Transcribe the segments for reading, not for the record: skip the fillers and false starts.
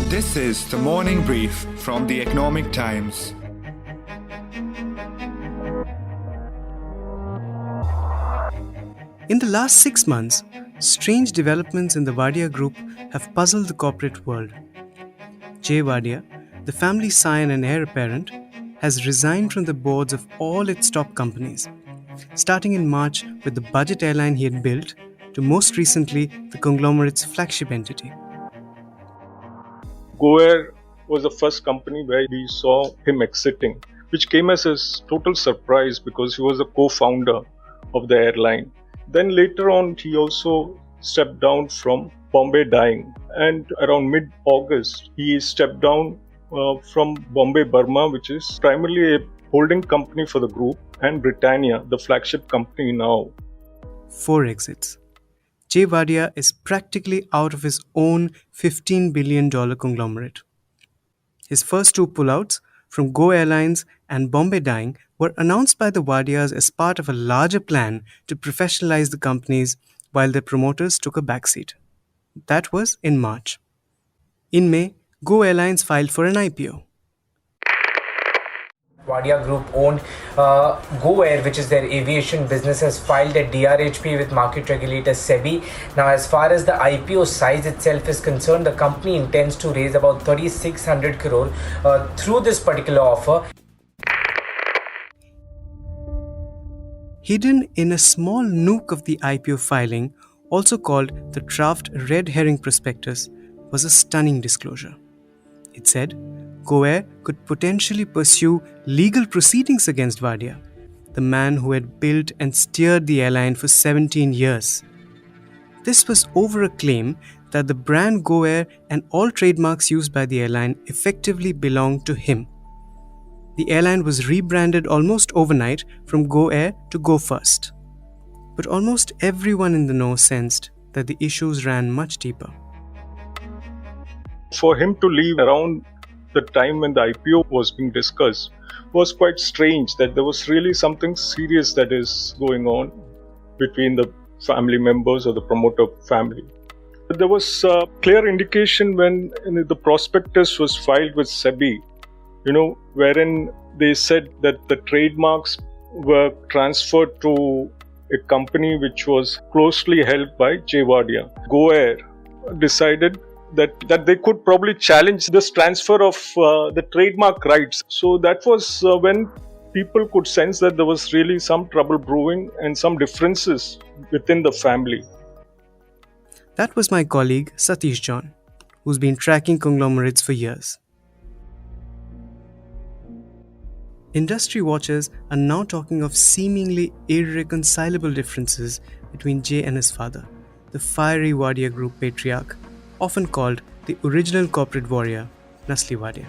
This is the morning brief from the Economic Times. In the last 6 months, strange developments in the Wadia group have puzzled the corporate world. Jeh Wadia, the family's scion and heir apparent, has resigned from the boards of all its top companies, starting in March with the budget airline he had built, to most recently the conglomerate's flagship entity. Air was the first company where we saw him exiting, which came as a total surprise because he was the co-founder of the airline. Then later on, he also stepped down from Bombay Dyeing, and around mid-August, he stepped down from Bombay Burma, which is primarily a holding company for the group, and Britannia, the flagship company now. 4 exits. Jeh Wadia is practically out of his own $15 billion conglomerate. His first 2 pullouts from Go Airlines and Bombay Dyeing were announced by the Wadias as part of a larger plan to professionalize the companies while their promoters took a backseat. That was in March. In May, Go Airlines filed for an IPO. Wadia Group owned Air, which is their aviation business, has filed a DRHP with market regulator SEBI. Now, as far as the IPO size itself is concerned, the company intends to raise about 3,600 crore through this particular offer. Hidden in a small nook of the IPO filing, also called the draft red herring prospectus, was a stunning disclosure. It said Air could potentially pursue legal proceedings against Wadia, the man who had built and steered the airline for 17 years. This was over a claim that the brand Air and all trademarks used by the airline effectively belonged to him. The airline was rebranded almost overnight from Air to Go First. But almost everyone in the know sensed that the issues ran much deeper. For him to leave around the time when the IPO was being discussed was quite strange, that there was really something serious that is going on between the family members or the promoter family. There was a clear indication when the prospectus was filed with SEBI, wherein they said that the trademarks were transferred to a company which was closely held by Jeh Wadia. Air decided that they could probably challenge this transfer of the trademark rights. So that was when people could sense that there was really some trouble brewing and some differences within the family. That was my colleague Satish John, who's been tracking conglomerates for years. Industry watchers are now talking of seemingly irreconcilable differences between Jeh and his father, the fiery Wadia Group patriarch, often called the original corporate warrior, Nasli Wadia.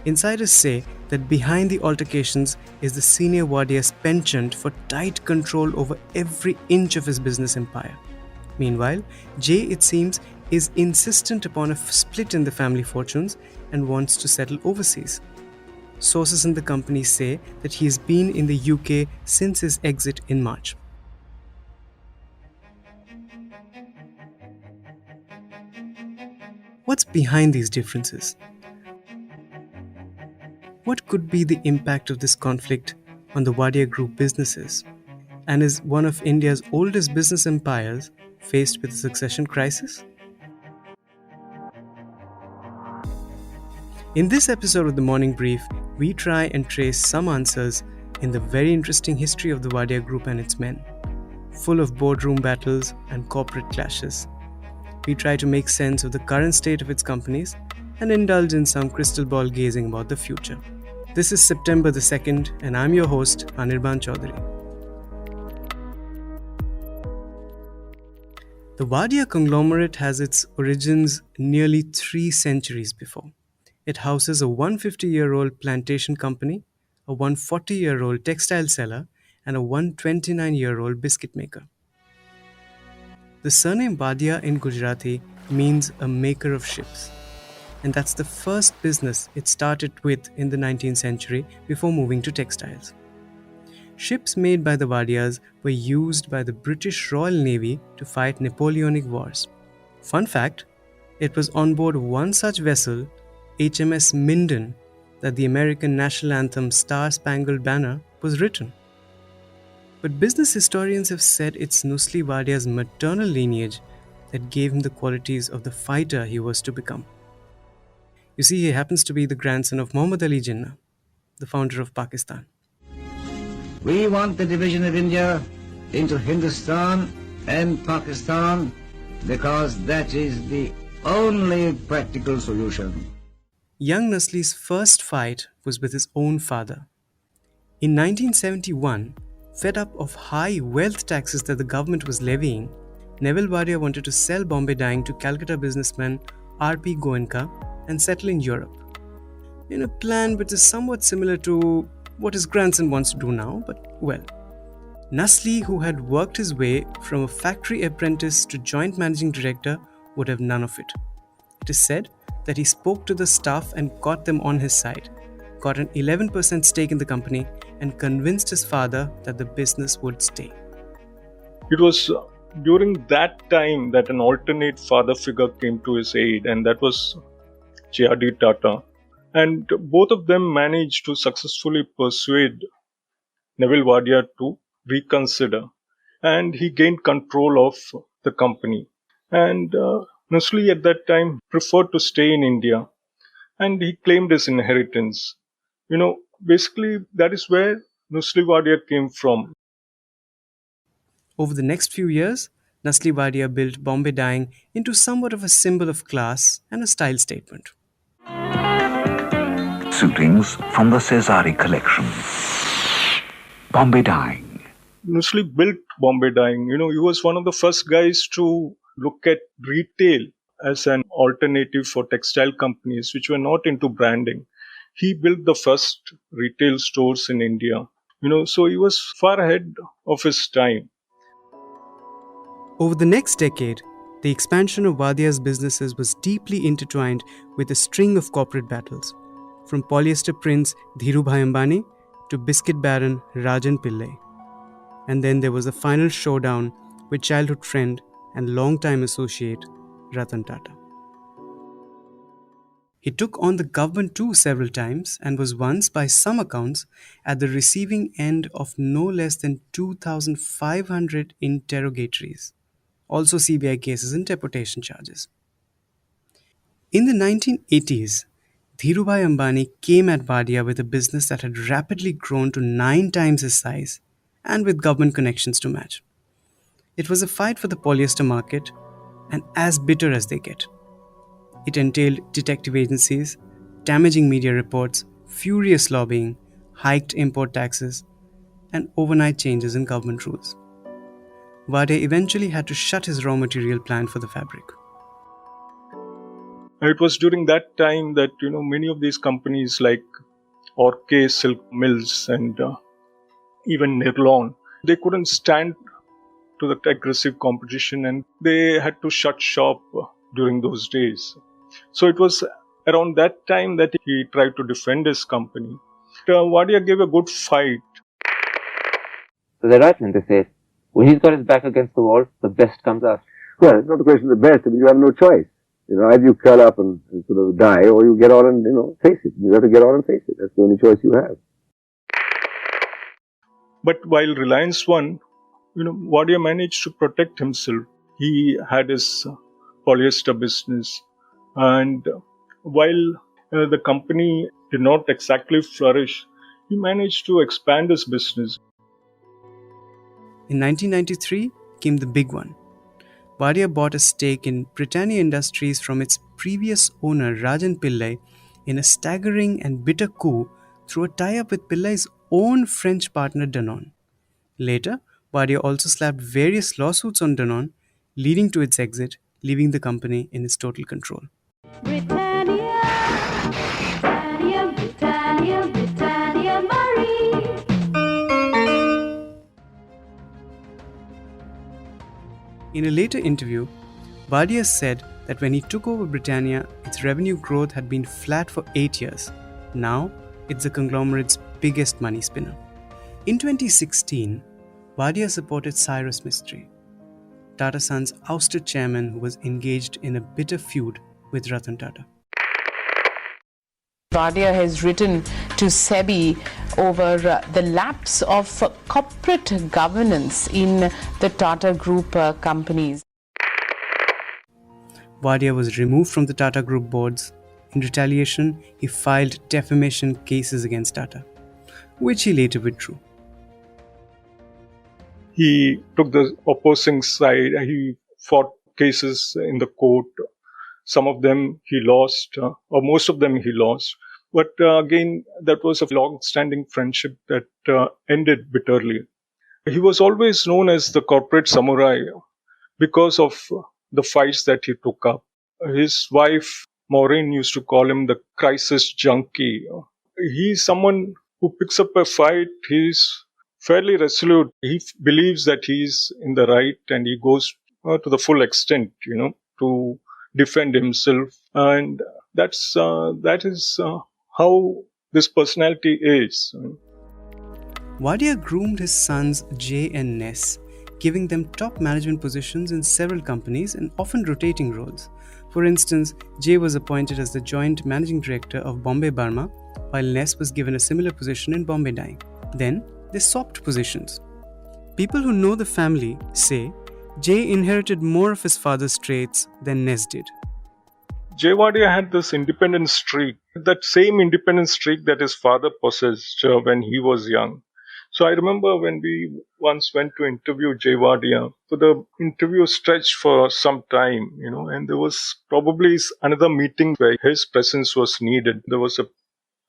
Insiders say that behind the altercations is the senior Wadia's penchant for tight control over every inch of his business empire. Meanwhile, Jeh, it seems, is insistent upon a split in the family fortunes and wants to settle overseas. Sources in the company say that he has been in the UK since his exit in March. What's behind these differences? What could be the impact of this conflict on the Wadia Group businesses? And is one of India's oldest business empires faced with a succession crisis? In this episode of the Morning Brief, we try and trace some answers in the very interesting history of the Wadia Group and its men, full of boardroom battles and corporate clashes. We try to make sense of the current state of its companies and indulge in some crystal ball gazing about the future. This is September the 2nd, and I'm your host, Anirban Chaudhary. The Wadia conglomerate has its origins nearly 3 centuries before. It houses a 150-year-old plantation company, a 140-year-old textile seller, and a 129-year-old biscuit maker. The surname Wadia in Gujarati means a maker of ships, and that's the first business it started with in the 19th century before moving to textiles. Ships made by the Wadias were used by the British Royal Navy to fight Napoleonic Wars. Fun fact, It was on board one such vessel, HMS Minden, that the American national anthem Star Spangled Banner was written. But business historians have said it's Nusli Wadia's maternal lineage that gave him the qualities of the fighter he was to become. You see, he happens to be the grandson of Muhammad Ali Jinnah, the founder of Pakistan. We want the division of India into Hindustan and Pakistan because that is the only practical solution. Young Nusli's first fight was with his own father. In 1971, fed up of high wealth taxes that the government was levying, Neville Wadia wanted to sell Bombay dyeing to Calcutta businessman R.P. Goenka and settle in Europe. In a plan which is somewhat similar to what his grandson wants to do now, but well. Nusli, who had worked his way from a factory apprentice to joint managing director, would have none of it. It is said that he spoke to the staff and got them on his side, got an 11% stake in the company, and convinced his father that the business would stay. It was during that time that an alternate father figure came to his aid, and that was J.R.D. Tata. And both of them managed to successfully persuade Neville Wadia to reconsider. And he gained control of the company. And Nusli at that time preferred to stay in India. And he claimed his inheritance. Basically that is where Nusli Wadia came from. Over the next few years, Nusli Wadia built Bombay dyeing into somewhat of a symbol of class and a style statement. Suitings from the Cesari collection. Bombay dyeing. Nusli built Bombay dyeing. He was one of the first guys to look at retail as an alternative for textile companies which were not into branding. He built the first retail stores in India. So he was far ahead of his time. Over the next decade, the expansion of Wadia's businesses was deeply intertwined with a string of corporate battles, from polyester prince Dhirubhai Ambani to biscuit baron Rajan Pillai. And then there was a final showdown with childhood friend and longtime associate Ratan Tata. He took on the government too several times and was once, by some accounts, at the receiving end of no less than 2,500 interrogatories, also CBI cases and deportation charges. In the 1980s, Dhirubhai Ambani came at Wadia with a business that had rapidly grown to 9 times his size and with government connections to match. It was a fight for the polyester market and as bitter as they get. It entailed detective agencies, damaging media reports, furious lobbying, hiked import taxes, and overnight changes in government rules. Wadia eventually had to shut his raw material plant for the fabric. It was during that time that many of these companies like Orkay Silk Mills and even Nirlon, they couldn't stand to the aggressive competition and they had to shut shop during those days. So it was around that time that he tried to defend his company. Wadia gave a good fight. So they're right when they say, when he's got his back against the wall, the best comes out. Well, it's not a question of the best. You have no choice. Either you curl up and sort of die, or you get on and, face it. You have to get on and face it. That's the only choice you have. But while Reliance won, Wadia managed to protect himself. He had his polyester business. And while the company did not exactly flourish, he managed to expand his business. In 1993 came the big one. Wadia bought a stake in Britannia Industries from its previous owner Rajan Pillai in a staggering and bitter coup through a tie-up with Pillai's own French partner Danone. Later, Wadia also slapped various lawsuits on Danone, leading to its exit, leaving the company in its total control. Britannia, Britannia, Britannia, Britannia, Marie. In a later interview, Wadia said that when he took over Britannia, its revenue growth had been flat for 8 years. Now, it's the conglomerate's biggest money spinner. In 2016, Wadia supported Cyrus Mistry, Tata Sons' ousted chairman who was engaged in a bitter feud with Ratan Tata. Wadia has written to SEBI over the lapse of corporate governance in the Tata Group companies. Wadia was removed from the Tata Group boards. In retaliation, he filed defamation cases against Tata, which he later withdrew. He took the opposing side. He fought cases in the court. Some of them he lost, or most of them he lost. But again, that was a long-standing friendship that ended bitterly. He was always known as the corporate samurai because of the fights that he took up. His wife, Maureen, used to call him the crisis junkie. He's someone who picks up a fight. He's fairly resolute. He believes that he's in the right and he goes to the full extent, to defend himself. And that is how this personality is. Wadia groomed his sons Jeh and Ness, giving them top management positions in several companies and often rotating roles. For instance, Jeh was appointed as the joint managing director of Bombay Burma, while Ness was given a similar position in Bombay Dyeing. Then, they swapped positions. People who know the family say Jeh inherited more of his father's traits than Ness did. Jeh Wadia had this independent streak, that same independent streak that his father possessed when he was young. So I remember when we once went to interview Jeh Wadia, so the interview stretched for some time, and there was probably another meeting where his presence was needed. There was a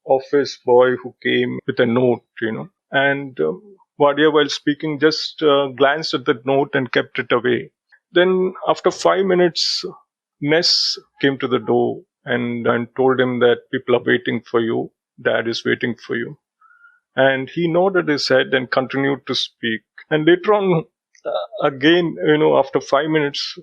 office boy who came with a note, and Wadia, while speaking, just glanced at the note and kept it away. Then after 5 minutes, Ness came to the door and told him that people are waiting for you. Dad is waiting for you. And he nodded his head and continued to speak. And later on, again, after 5 minutes,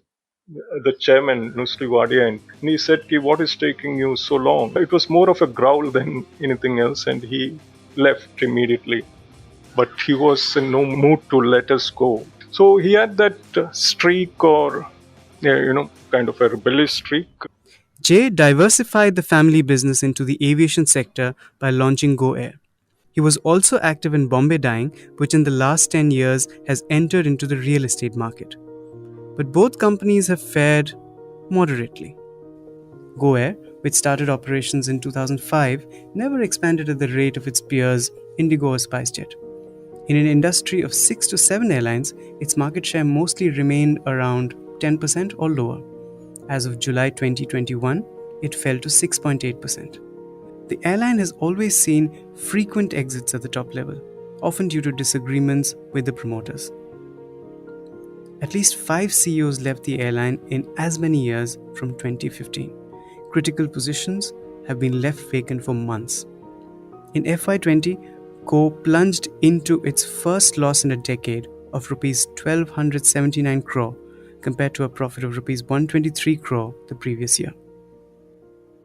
the chairman, Nusri Wadia, and he said, "What is taking you so long?" It was more of a growl than anything else, and he left immediately. But he was in no mood to let us go. So he had that streak or, kind of a rebellious streak. Jeh diversified the family business into the aviation sector by launching Go Air. He was also active in Bombay Dyeing, which in the last 10 years has entered into the real estate market. But both companies have fared moderately. Go Air, which started operations in 2005, never expanded at the rate of its peers Indigo or SpiceJet. In an industry of 6 to 7 airlines, its market share mostly remained around 10% or lower. As of July 2021, it fell to 6.8%. The airline has always seen frequent exits at the top level, often due to disagreements with the promoters. At least 5 CEOs left the airline in as many years from 2015. Critical positions have been left vacant for months. In FY20, Go plunged into its first loss in a decade of Rs 1,279 crore compared to a profit of Rs 123 crore the previous year.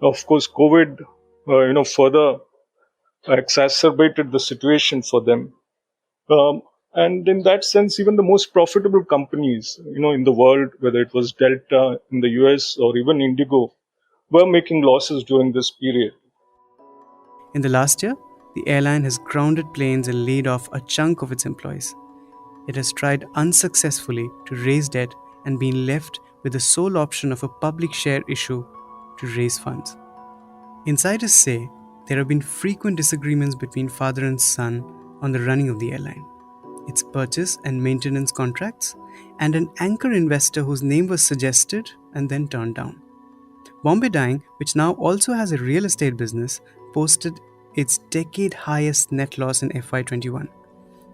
Of course, COVID, further exacerbated the situation for them. And in that sense, even the most profitable companies, in the world, whether it was Delta in the US or even Indigo, were making losses during this period. In the last year, the airline has grounded planes and laid off a chunk of its employees. It has tried unsuccessfully to raise debt and been left with the sole option of a public share issue to raise funds. Insiders say there have been frequent disagreements between father and son on the running of the airline, its purchase and maintenance contracts, and an anchor investor whose name was suggested and then turned down. Bombay Dyeing, which now also has a real estate business, posted its decade highest net loss in FY21.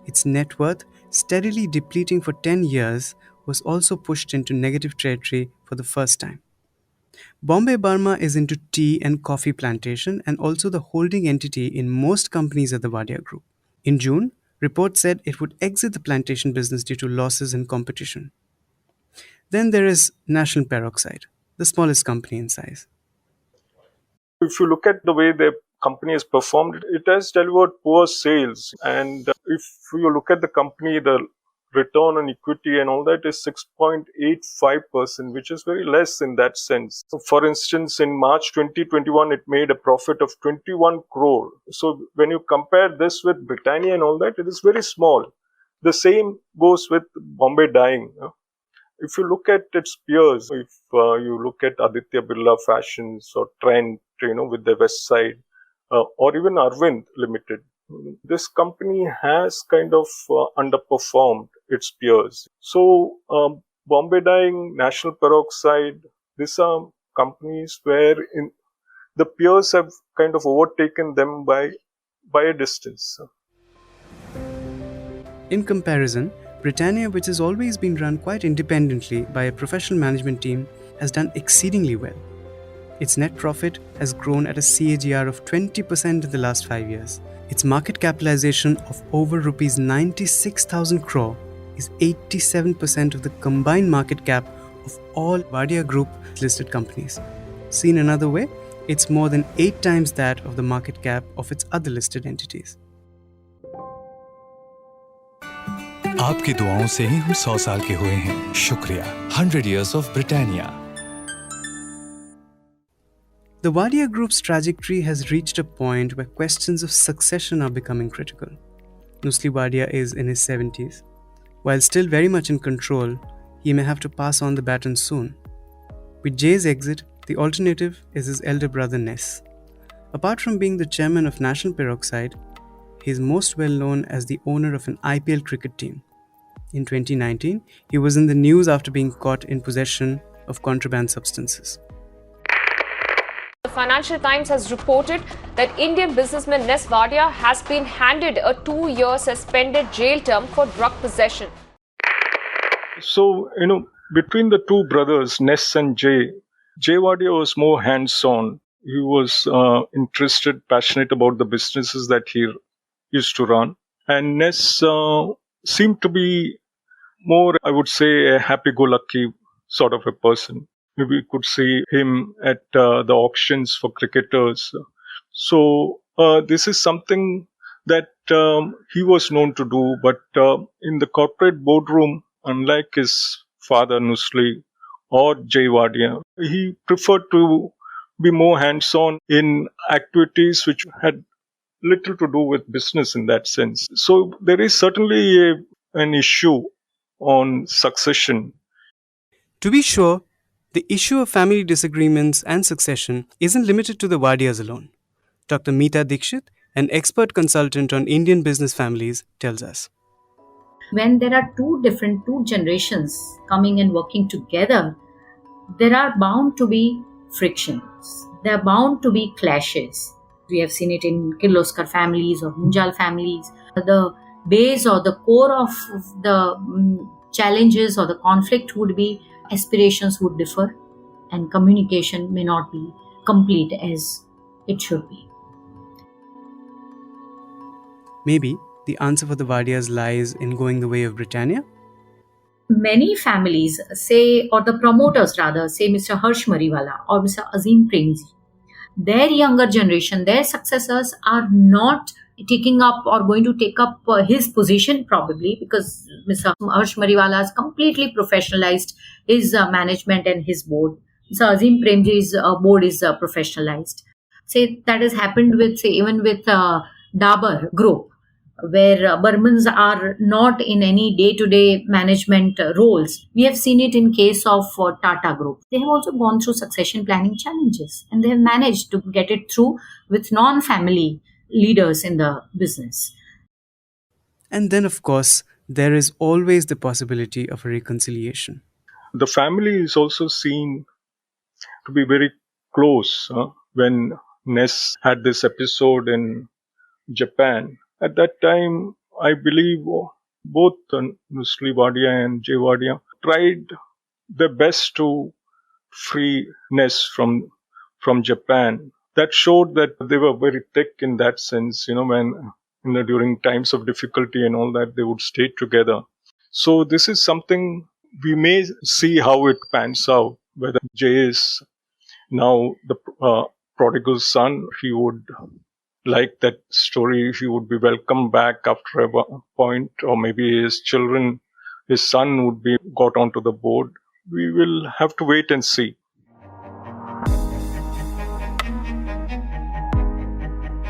Its net worth, steadily depleting for 10 years, was also pushed into negative territory for the first time. Bombay Burma is into tea and coffee plantation and also the holding entity in most companies at the Wadia Group. In June, reports said it would exit the plantation business due to losses in competition. Then there is National Peroxide, the smallest company in size. If you look at the way the company has performed, it has delivered poor sales. And if you look at the company, the return on equity and all that is 6.85%, which is very less in that sense. So for instance, in March 2021, it made a profit of 21 crore. So when you compare this with Britannia and all that, it is very small. The same goes with Bombay Dyeing. If you look at its peers, if you look at Aditya Birla Fashions or Trent, with the West Side, or even Arvind Limited, this company has kind of underperformed its peers. So Bombay Dyeing, National Peroxide, these are companies where the peers have kind of overtaken them by a distance. In comparison, Britannia, which has always been run quite independently by a professional management team, has done exceedingly well. Its net profit has grown at a CAGR of 20% in the last 5 years. Its market capitalization of over rupees 96,000 crore is 87% of the combined market cap of all Wadia Group listed companies. Seen another way, it's more than 8 times that of the market cap of its other listed entities. आपकी दुआओं से ही हम 100 साल के हुए हैं। शुक्रिया। 100 years of Britannia. The Wadia Group's trajectory has reached a point where questions of succession are becoming critical. Nusli Wadia is in his 70s. While still very much in control, he may have to pass on the baton soon. With Jay's exit, the alternative is his elder brother Ness. Apart from being the chairman of National Peroxide, he is most well known as the owner of an IPL cricket team. In 2019, he was in the news after being caught in possession of contraband substances. The Financial Times has reported that Indian businessman Jeh Wadia has been handed a 2-year suspended jail term for drug possession. So, between the two brothers, Ness and Jeh Wadia was more hands-on. He was interested, passionate about the businesses that he used to run. And Ness seemed to be more, I would say, a happy-go-lucky sort of a person. We could see him at the auctions for cricketers. So this is something that he was known to do. But in the corporate boardroom, unlike his father Nusli or Jeh Wadia, he preferred to be more hands-on in activities which had little to do with business in that sense. So there is certainly an issue on succession. To be sure, the issue of family disagreements and succession isn't limited to the Wadias alone. Dr. Mita Dixit, an expert consultant on Indian business families, tells us. When there are two generations coming and working together, there are bound to be frictions. There are bound to be clashes. We have seen it in Kirloskar families or Munjal families. The base or the core of the challenges or the conflict would be aspirations would differ and communication may not be complete as it should be. Maybe the answer for the Wadias lies in going the way of Britannia? Many families say, or the promoters rather, say Mr. Harsh Mariwala or Mr. Azim Premji, their younger generation, their successors are not taking up or going to take up his position probably because Mr. Harsh Mariwala has completely professionalized his management and his board. Mr. Azim Premji's board is professionalized. Say that has happened with, say, even with Dabur Group, where Burmans are not in any day-to-day management roles. We have seen it in case of Tata Group. They have also gone through succession planning challenges and they have managed to get it through with non-family leaders in the business. And then, of course, there is always the possibility of a reconciliation. The family is also seen to be very close. When Ness had this episode in Japan, at that time, I believe both Nusli Wadia and Jeh Wadia tried their best to free Ness from Japan. That showed that they were very thick in that sense, when during times of difficulty and all that, they would stay together. So this is something we may see how it pans out, whether Jay is now the prodigal son, he would like that story, he would be welcomed back after a point, or maybe his children his son would be got onto the board. We will have to wait and see.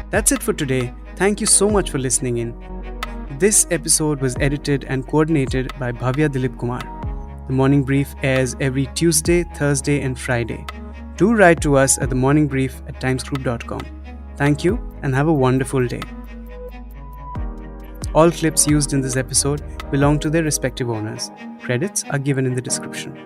That's it for today. Thank you so much for listening in. This episode was edited and coordinated by Bhavya Dilip Kumar. The Morning Brief airs every Tuesday, Thursday and Friday. Do write to us at themorningbrief@timesgroup.com. Thank you and have a wonderful day. All clips used in this episode belong to their respective owners. Credits are given in the description.